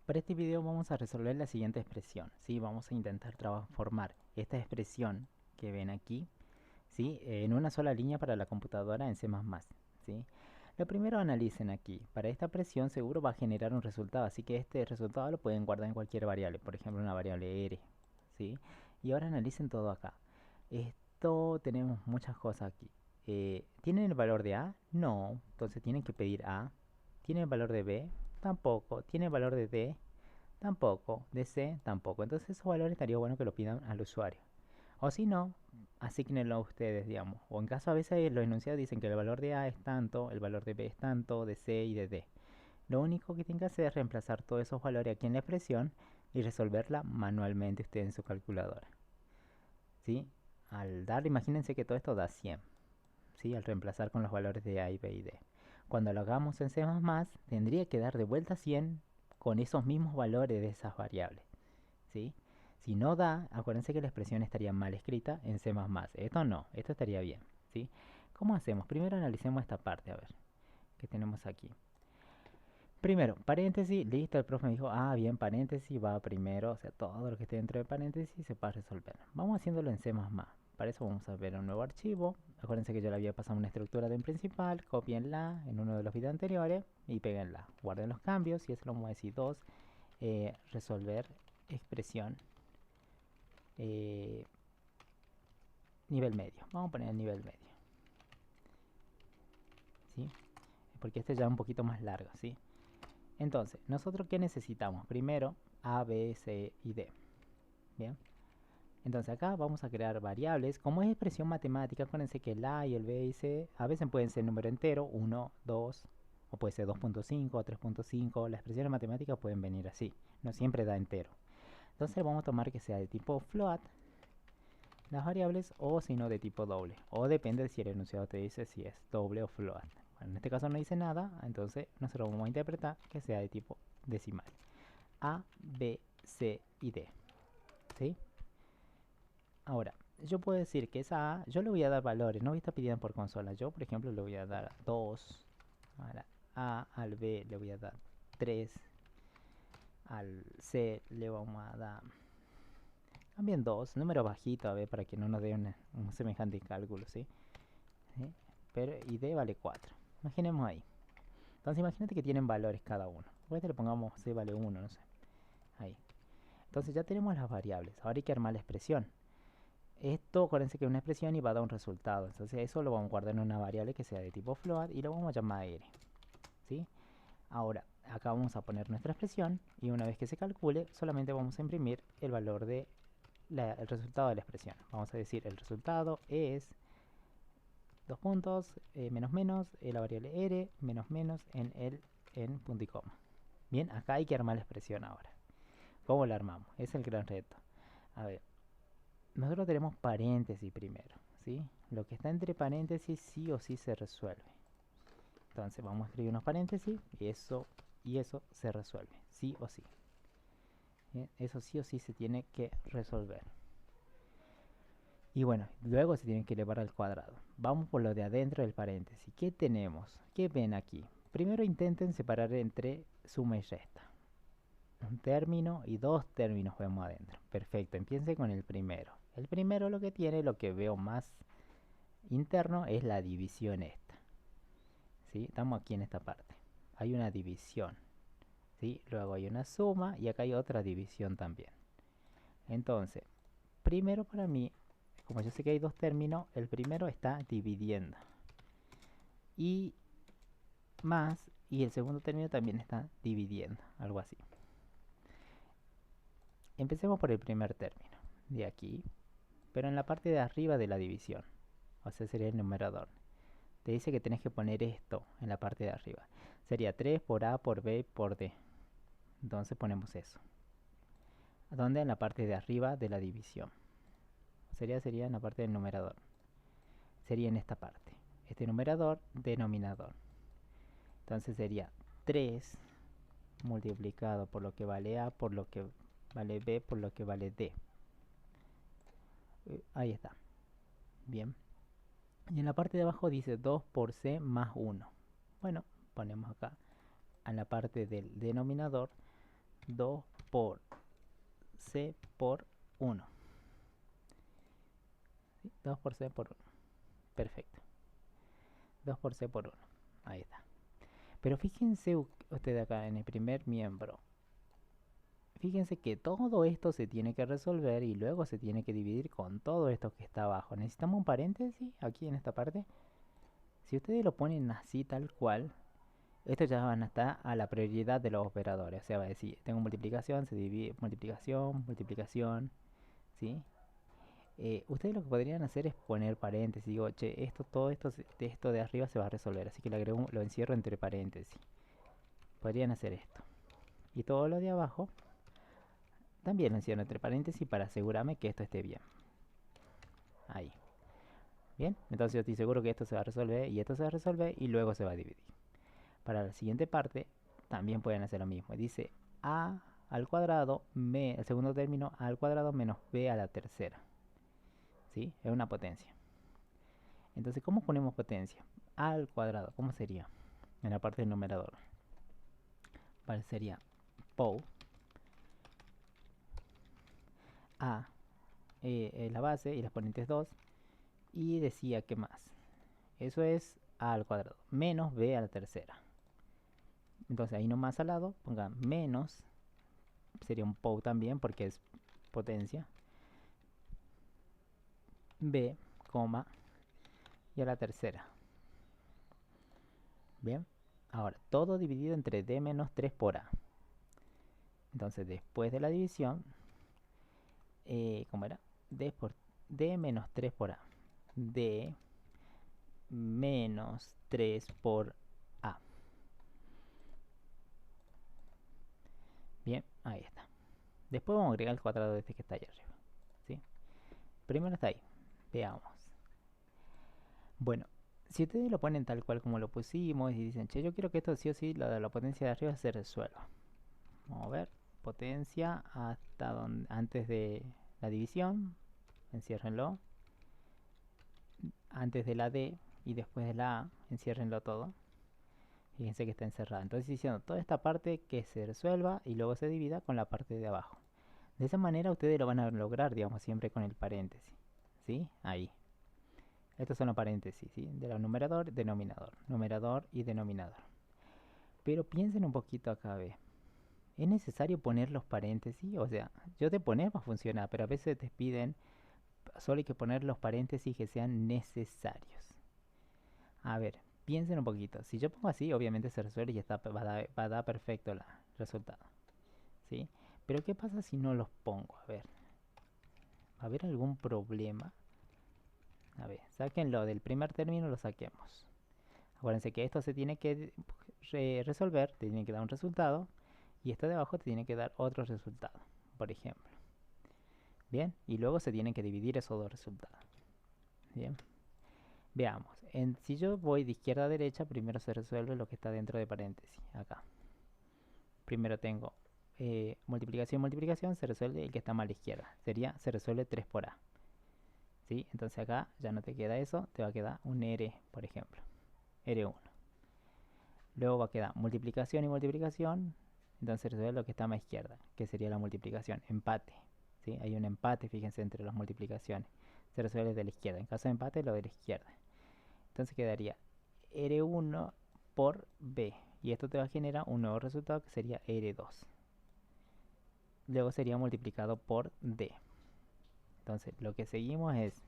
Para este video vamos a resolver la siguiente expresión, ¿sí? Vamos a intentar transformar esta expresión que ven aquí, ¿sí? En una sola línea para la computadora en C++, ¿sí? Lo primero analicen aquí. Para esta expresión seguro va a generar un resultado, así que este resultado lo pueden guardar en cualquier variable, por ejemplo una variable r, ¿sí? Y ahora analicen todo acá. Esto tenemos muchas cosas aquí. ¿Tienen el valor de A? No, entonces tienen que pedir A. ¿Tiene el valor de B? Tampoco. ¿Tiene el valor de D? Tampoco. De C, tampoco. Entonces esos valores estaría bueno que lo pidan al usuario. O si no, asígnenlo a ustedes, digamos. O en caso a veces los enunciados dicen que el valor de A es tanto, el valor de B es tanto, de C y de D. Lo único que tienen que hacer es reemplazar todos esos valores aquí en la expresión y resolverla manualmente ustedes en su calculadora. ¿Sí? Al dar, imagínense que todo esto da 100. ¿Sí? Al reemplazar con los valores de A y B y D. Cuando lo hagamos en C++, tendría que dar de vuelta 100 con esos mismos valores de esas variables. ¿Sí? Si no da, acuérdense que la expresión estaría mal escrita en C++. Esto no, esto estaría bien. ¿Sí? ¿Cómo hacemos? Primero analicemos esta parte, a ver, ¿qué tenemos aquí? Primero, paréntesis, listo, el profe me dijo, bien, paréntesis va primero, o sea, todo lo que esté dentro de paréntesis se va a resolver. Vamos haciéndolo en C++. Para eso vamos a ver un nuevo archivo. Acuérdense que yo le había pasado una estructura de en principal, copienla en uno de los videos anteriores y péguenla. Guarden los cambios y eso lo vamos a decir 2, resolver expresión eh, nivel medio. Vamos a poner el nivel medio, ¿sí? Porque este ya es un poquito más largo, ¿sí? Entonces, ¿nosotros qué necesitamos? Primero, A, B, C y D. Bien. Entonces acá vamos a crear variables. Como es expresión matemática, acuérdense que el A y el B y C a veces pueden ser número entero, 1, 2, o puede ser 2.5 o 3.5. Las expresiones matemáticas pueden venir así. No siempre da entero. Entonces vamos a tomar que sea de tipo float las variables o si no de tipo doble. O depende de si el enunciado te dice si es doble o float. Bueno, en este caso no dice nada, entonces nosotros vamos a interpretar que sea de tipo decimal. A, B, C y D. ¿Sí? Ahora, yo puedo decir que esa A, yo le voy a dar valores, no voy a estar pidiendo por consola. Yo, por ejemplo, le voy a dar 2, a la A, al B le voy a dar 3, al C le vamos a dar también 2, número bajito, a ver, para que no nos dé un semejante cálculo, ¿sí? ¿Sí? Pero, y D vale 4. Imaginemos ahí. Entonces, imagínate que tienen valores cada uno. Pues le pongamos C vale 1, no sé. Ahí. Entonces ya tenemos las variables. Ahora hay que armar la expresión. Esto, acuérdense que es una expresión y va a dar un resultado. Entonces eso lo vamos a guardar en una variable que sea de tipo float y lo vamos a llamar r. ¿Sí? Ahora, acá vamos a poner nuestra expresión y una vez que se calcule, solamente vamos a imprimir el valor de el resultado de la expresión. Vamos a decir el resultado es dos puntos, menos menos, la variable r, menos menos en punto y coma. Bien, acá hay que armar la expresión ahora. ¿Cómo la armamos? Es el gran reto. A ver, nosotros tenemos paréntesis primero, ¿sí? Lo que está entre paréntesis sí o sí se resuelve. Entonces vamos a escribir unos paréntesis y eso se resuelve, sí o sí. ¿Bien? Eso sí o sí se tiene que resolver. Y bueno, luego se tiene que elevar al cuadrado. Vamos por lo de adentro del paréntesis. ¿Qué tenemos? ¿Qué ven aquí? Primero intenten separar entre suma y resta. Un término y dos términos vemos adentro. Perfecto, empiece con el primero. El primero lo que tiene, lo que veo más interno, es la división esta. ¿Sí? Estamos aquí en esta parte. Hay una división. ¿Sí? Luego hay una suma y acá hay otra división también. Entonces, primero para mí, como yo sé que hay dos términos, el primero está dividiendo. Y más, y el segundo término también está dividiendo, algo así. Empecemos por el primer término, de aquí, pero en la parte de arriba de la división. O sea, sería el numerador. Te dice que tenés que poner esto en la parte de arriba. Sería 3 por A, por B, por D. Entonces ponemos eso. ¿Dónde? En la parte de arriba de la división. Sería en la parte del numerador. Sería en esta parte. Este numerador, denominador. Entonces sería 3 multiplicado por lo que vale A, por lo que vale B, por lo que vale D. Ahí está. Bien. Y en la parte de abajo dice 2 por C más 1. Bueno, ponemos acá en la parte del denominador 2 por C por 1. 2 por C por 1. Perfecto. 2 por C por 1. Ahí está. Pero fíjense ustedes acá en el primer miembro. Fíjense que todo esto se tiene que resolver y luego se tiene que dividir con todo esto que está abajo. Necesitamos un paréntesis aquí en esta parte. Si ustedes lo ponen así tal cual, estos ya van a estar a la prioridad de los operadores. O sea, va a decir, tengo multiplicación, se divide multiplicación, multiplicación, ¿sí? Ustedes lo que podrían hacer es poner paréntesis. Digo, che, todo esto de arriba se va a resolver, así que lo encierro entre paréntesis. Podrían hacer esto. Y todo lo de abajo también lo encierro entre paréntesis para asegurarme que esto esté bien. Ahí. Bien, entonces yo estoy seguro que esto se va a resolver y esto se va a resolver y luego se va a dividir. Para la siguiente parte también pueden hacer lo mismo. Dice a al cuadrado, el segundo término, a al cuadrado menos b a la tercera. ¿Sí? Es una potencia. Entonces, ¿cómo ponemos potencia? A al cuadrado, ¿cómo sería? En la parte del numerador. Vale, sería POW. A la base y la exponente es 2. Y decía que más. Eso es a al cuadrado menos b a la tercera. Entonces ahí nomás al lado pongan menos. Sería un POW también porque es potencia. B, coma, y a la tercera. Bien, ahora todo dividido entre d menos 3 por a. Entonces después de la división, ¿cómo era? D menos 3 por a. D menos 3 por a. Bien, ahí está. Después vamos a agregar el cuadrado de este que está ahí arriba. ¿Sí? Primero está ahí. Veamos. Bueno, si ustedes lo ponen tal cual como lo pusimos y dicen, che, yo quiero que esto sí o sí, la potencia de arriba se resuelva. Vamos a ver, potencia hasta donde, antes de la división, enciérrenlo. Antes de la D y después de la A, enciérrenlo todo. Fíjense que está encerrada. Entonces diciendo toda esta parte que se resuelva y luego se divida con la parte de abajo. De esa manera ustedes lo van a lograr, digamos, siempre con el paréntesis. ¿Sí? Ahí. Estos son los paréntesis, ¿sí? De los numerador, denominador. Numerador y denominador. Pero piensen un poquito acá, ¿ve? ¿Es necesario poner los paréntesis? O sea, yo te poner va a funcionar, pero a veces te piden, solo hay que poner los paréntesis que sean necesarios. A ver, piensen un poquito. Si yo pongo así, obviamente se resuelve y está, va a dar perfecto el resultado. ¿Sí? Pero ¿qué pasa si no los pongo? A ver. ¿Va a haber algún problema? A ver, sáquenlo del primer término, lo saquemos. Acuérdense que esto se tiene que resolver, te tiene que dar un resultado. Y esto de abajo te tiene que dar otro resultado, por ejemplo. Bien, y luego se tienen que dividir esos dos resultados. Bien. Veamos, si yo voy de izquierda a derecha, primero se resuelve lo que está dentro de paréntesis, acá. Primero tengo multiplicación, multiplicación, se resuelve el que está mal a la izquierda. Se resuelve 3 por a. ¿Sí? Entonces acá ya no te queda eso, te va a quedar un R, por ejemplo. R1. Luego va a quedar multiplicación y multiplicación, entonces se resuelve lo que está más a izquierda, que sería la multiplicación, empate. ¿Sí? Hay un empate, fíjense, entre las multiplicaciones. Se resuelve de la izquierda. En caso de empate, lo de la izquierda. Entonces quedaría R1 por B. Y esto te va a generar un nuevo resultado que sería R2. Luego sería multiplicado por D. Entonces lo que seguimos es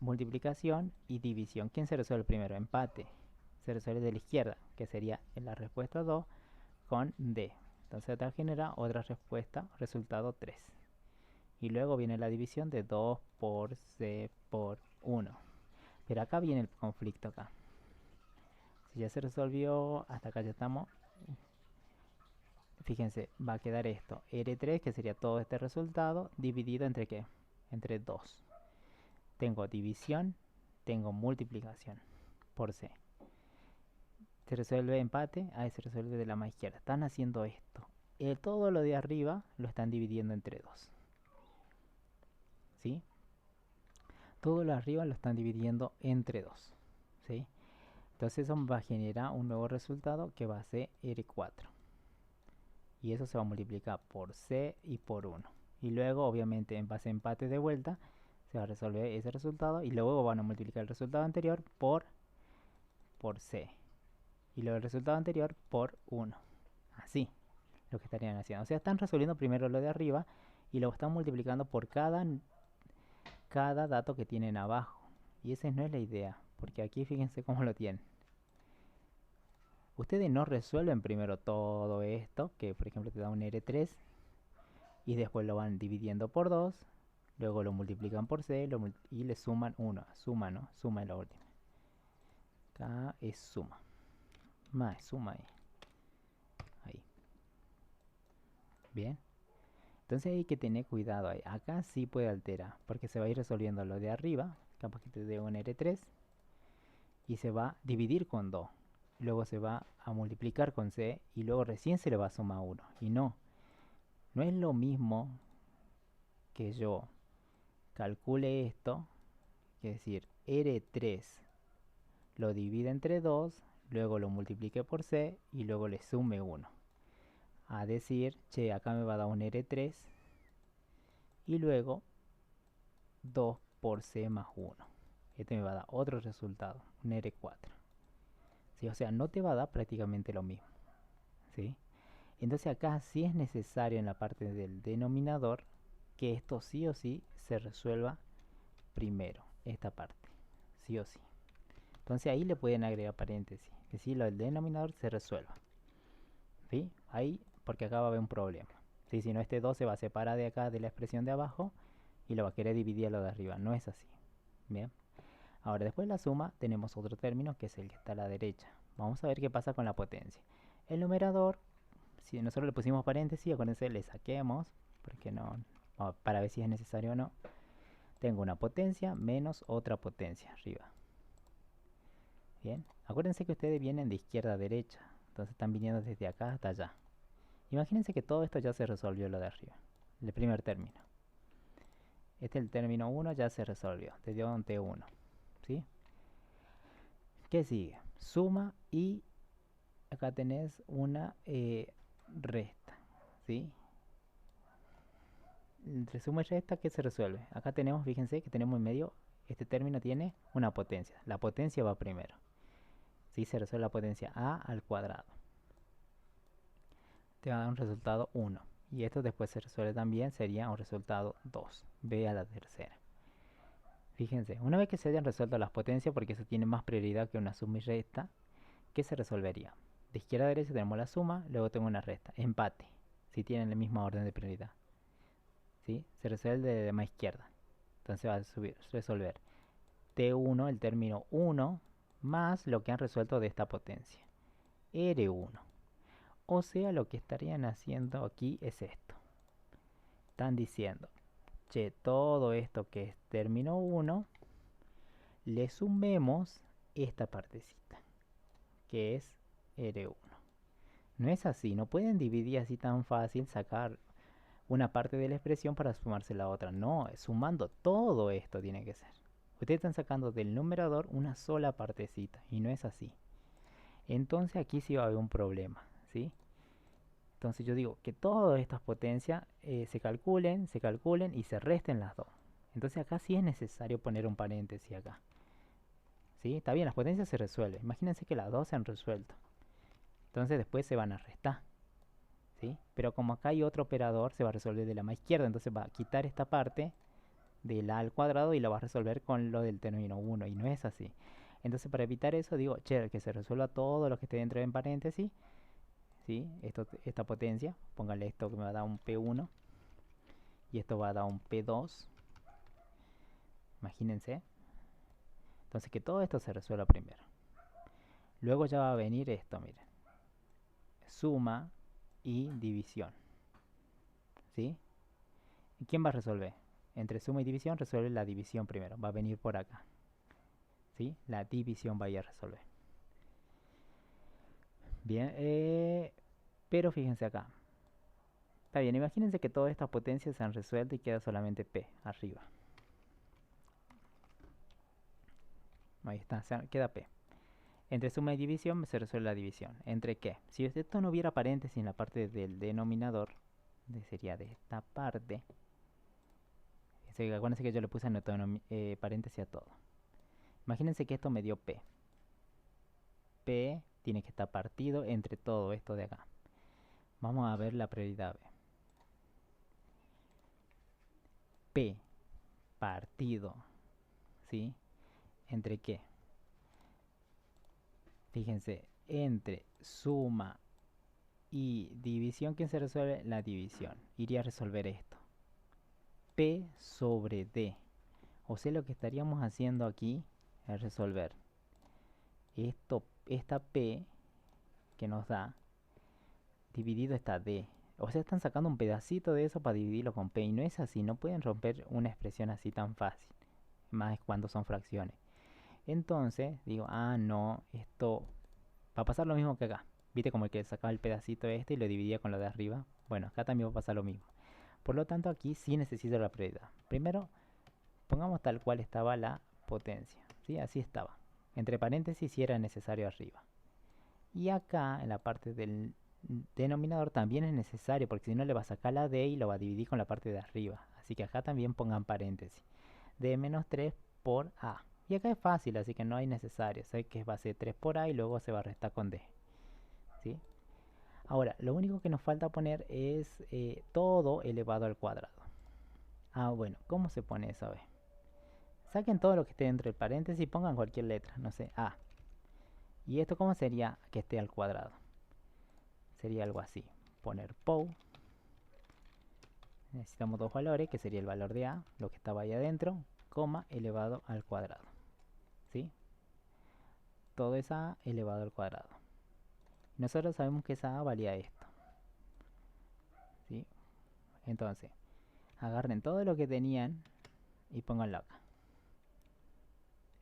multiplicación y división. ¿Quién se resuelve primero? Empate. Se resuelve de la izquierda, que sería la respuesta 2 con D. Entonces te va a generar otra respuesta, resultado 3. Y luego viene la división de 2 por C por 1. Pero acá viene el conflicto acá. Si ya se resolvió, hasta acá ya estamos. Fíjense, va a quedar esto. R3, que sería todo este resultado, dividido entre ¿qué? Entre 2. Tengo división, tengo multiplicación por C. Se resuelve empate, ahí se resuelve de la más izquierda. Están haciendo esto. Todo lo de arriba lo están dividiendo entre 2. ¿Sí? Todo lo de arriba lo están dividiendo entre 2. ¿Sí? Entonces eso va a generar un nuevo resultado que va a ser R4. y eso se va a multiplicar por C y por 1. Y luego, obviamente, en base a empate de vuelta, se va a resolver ese resultado y luego van a multiplicar el resultado anterior por C. Y luego el resultado anterior por 1. Así, lo que estarían haciendo. O sea, están resolviendo primero lo de arriba y luego están multiplicando por cada dato que tienen abajo. Y esa no es la idea, porque aquí fíjense cómo lo tienen. Ustedes no resuelven primero todo esto, que por ejemplo te da un R3, y después lo van dividiendo por 2, luego lo multiplican por C y le suman 1. Suma, ¿no? Suma en la última. Acá es suma. Más suma ahí. Ahí. Bien. Entonces hay que tener cuidado ahí. Acá sí puede alterar, porque se va a ir resolviendo lo de arriba, capaz que te dé un R3, y se va a dividir con 2. Luego se va a multiplicar con C y luego recién se le va a sumar 1. Y no es lo mismo que yo calcule esto, que es decir, R3 lo divide entre 2, luego lo multiplique por C y luego le sume 1. A decir, che, acá me va a dar un R3 y luego 2 por C más 1. Este me va a dar otro resultado, un R4. ¿Sí? O sea, no te va a dar prácticamente lo mismo. ¿Sí? Entonces acá sí es necesario en la parte del denominador que esto sí o sí se resuelva primero, esta parte, sí o sí. Entonces ahí le pueden agregar paréntesis, que si lo del denominador se resuelva. ¿Sí? Ahí, porque acá va a haber un problema. ¿Sí? Si no, este 2 se va a separar de acá de la expresión de abajo y lo va a querer dividir a lo de arriba. No es así. Bien. Ahora, después de la suma, tenemos otro término que es el que está a la derecha. Vamos a ver qué pasa con la potencia. El numerador, si nosotros le pusimos paréntesis, acuérdense, le saquemos, porque no, para ver si es necesario o no. Tengo una potencia menos otra potencia arriba. Bien, acuérdense que ustedes vienen de izquierda a derecha, entonces están viniendo desde acá hasta allá. Imagínense que todo esto ya se resolvió lo de arriba, el primer término. Este es el término 1, ya se resolvió, te dio un T1. ¿Sí? ¿Qué sigue? Suma y acá tenés una resta. ¿Sí? Entre suma y resta, ¿qué se resuelve? Acá tenemos, fíjense que tenemos en medio, este término tiene una potencia. La potencia va primero. ¿Sí? Se resuelve la potencia a al cuadrado. Te va a dar un resultado 1. Y esto después se resuelve también, sería un resultado 2. B a la tercera. Fíjense, una vez que se hayan resuelto las potencias, porque eso tiene más prioridad que una suma y resta, ¿qué se resolvería? De izquierda a derecha tenemos la suma, luego tengo una resta. Empate, si tienen la misma orden de prioridad. ¿Sí? Se resuelve de más izquierda. Entonces va a resolver T1, el término 1, más lo que han resuelto de esta potencia. R1. O sea, lo que estarían haciendo aquí es esto. Están diciendo, che, todo esto que es término 1, le sumemos esta partecita, que es R1. No es así, no pueden dividir así tan fácil, sacar una parte de la expresión para sumarse la otra. No, sumando todo esto tiene que ser. Ustedes están sacando del numerador una sola partecita, y no es así. Entonces aquí sí va a haber un problema, ¿sí? Entonces yo digo que todas estas potencias se calculen y se resten las dos. Entonces acá sí es necesario poner un paréntesis acá. ¿Sí? Está bien, las potencias se resuelven. Imagínense que las dos se han resuelto. Entonces después se van a restar. ¿Sí? Pero como acá hay otro operador, se va a resolver de la más izquierda. Entonces va a quitar esta parte del a al cuadrado y lo va a resolver con lo del término 1. Y no es así. Entonces para evitar eso digo, che, que se resuelva todo lo que esté dentro en paréntesis. ¿Sí? Esta potencia, póngale esto que me va a dar un P1 y esto va a dar un P2, imagínense. Entonces que todo esto se resuelva primero. Luego ya va a venir esto, miren, suma y división. ¿Sí? ¿Y quién va a resolver? Entre suma y división resuelve la división primero, va a venir por acá. ¿Sí? La división va a ir a resolver. Bien, pero fíjense acá. Está bien, imagínense que todas estas potencias se han resuelto y queda solamente P arriba. Ahí está, queda P. Entre suma y división se resuelve la división. ¿Entre qué? Si esto no hubiera paréntesis en la parte del denominador, sería de esta parte. Acuérdense que yo le puse paréntesis a todo. Imagínense que esto me dio P. P tiene que estar partido entre todo esto de acá. Vamos a ver la prioridad B. P partido, ¿sí? ¿Entre qué? Fíjense, entre suma y división, ¿quién se resuelve? La división. Iría a resolver esto. P sobre D. O sea, lo que estaríamos haciendo aquí es resolver esta P que nos da dividido esta D. O sea, están sacando un pedacito de eso para dividirlo con P. Y no es así, no pueden romper una expresión así tan fácil. Más cuando son fracciones. Entonces, digo, no, esto va a pasar lo mismo que acá. ¿Viste como el que sacaba el pedacito este y lo dividía con lo de arriba? Bueno, acá también va a pasar lo mismo. Por lo tanto, aquí sí necesito la prioridad. Primero, pongamos tal cual estaba la potencia. ¿Sí? Así estaba. Entre paréntesis si era necesario arriba. Y acá, en la parte del denominador, también es necesario, porque si no le va a sacar la D y lo va a dividir con la parte de arriba. Así que acá también pongan paréntesis. D menos 3 por A. Y acá es fácil, así que no hay necesario. Sé que va a ser 3 por A y luego se va a restar con D. ¿Sí? Ahora, lo único que nos falta poner es todo elevado al cuadrado. Bueno, ¿cómo se pone eso? A ver. Saquen todo lo que esté dentro del paréntesis y pongan cualquier letra, no sé, A. ¿Y esto cómo sería que esté al cuadrado? Sería algo así. Poner POW. Necesitamos dos valores, que sería el valor de A, lo que estaba ahí adentro, coma, elevado al cuadrado. ¿Sí? Todo es A elevado al cuadrado. Nosotros sabemos que esa A valía esto. ¿Sí? Entonces, agarren todo lo que tenían y pónganlo acá.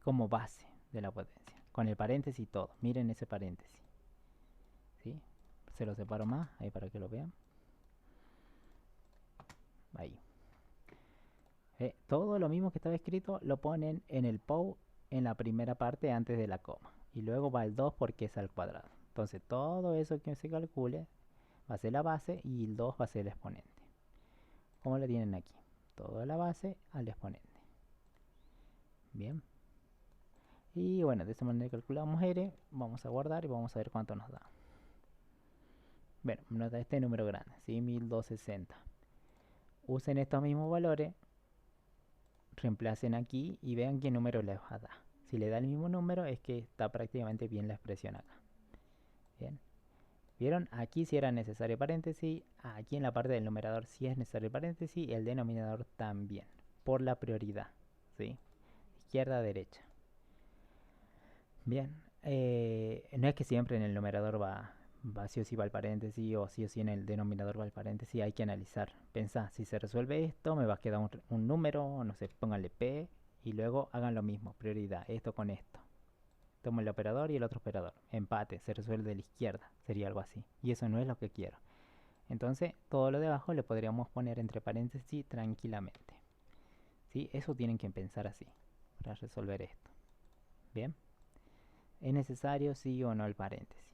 Como base de la potencia. Con el paréntesis y todo. Miren ese paréntesis. ¿Sí? Se lo separo más, ahí para que lo vean. Ahí. Todo lo mismo que estaba escrito lo ponen en el POW en la primera parte antes de la coma. Y luego va el 2 porque es al cuadrado. Entonces todo eso que se calcule va a ser la base y el 2 va a ser el exponente. ¿Cómo lo tienen aquí? Todo la base al exponente. Bien. Y bueno, de esta manera calculamos R. Vamos a guardar y vamos a ver cuánto nos da. Bueno, nos da este número grande, ¿sí? 1260. Usen estos mismos valores, reemplacen aquí y vean qué número les va a dar. Si le da el mismo número es que está prácticamente bien la expresión acá. Bien. ¿Vieron? Aquí sí era necesario paréntesis, aquí en la parte del numerador sí es necesario paréntesis y el denominador también, por la prioridad, ¿sí? Izquierda a derecha. Bien, no es que siempre en el numerador va sí o sí va el paréntesis o sí en el denominador va el paréntesis, hay que analizar. Pensá, si se resuelve esto, me va a quedar un número, no sé, pónganle P y luego hagan lo mismo, prioridad, esto con esto. Tomo el operador y el otro operador. Empate, se resuelve de la izquierda, sería algo así. Y eso no es lo que quiero. Entonces, todo lo de abajo le podríamos poner entre paréntesis tranquilamente. ¿Sí? Eso tienen que pensar así, para resolver esto. ¿Bien? ¿Es necesario sí o no el paréntesis?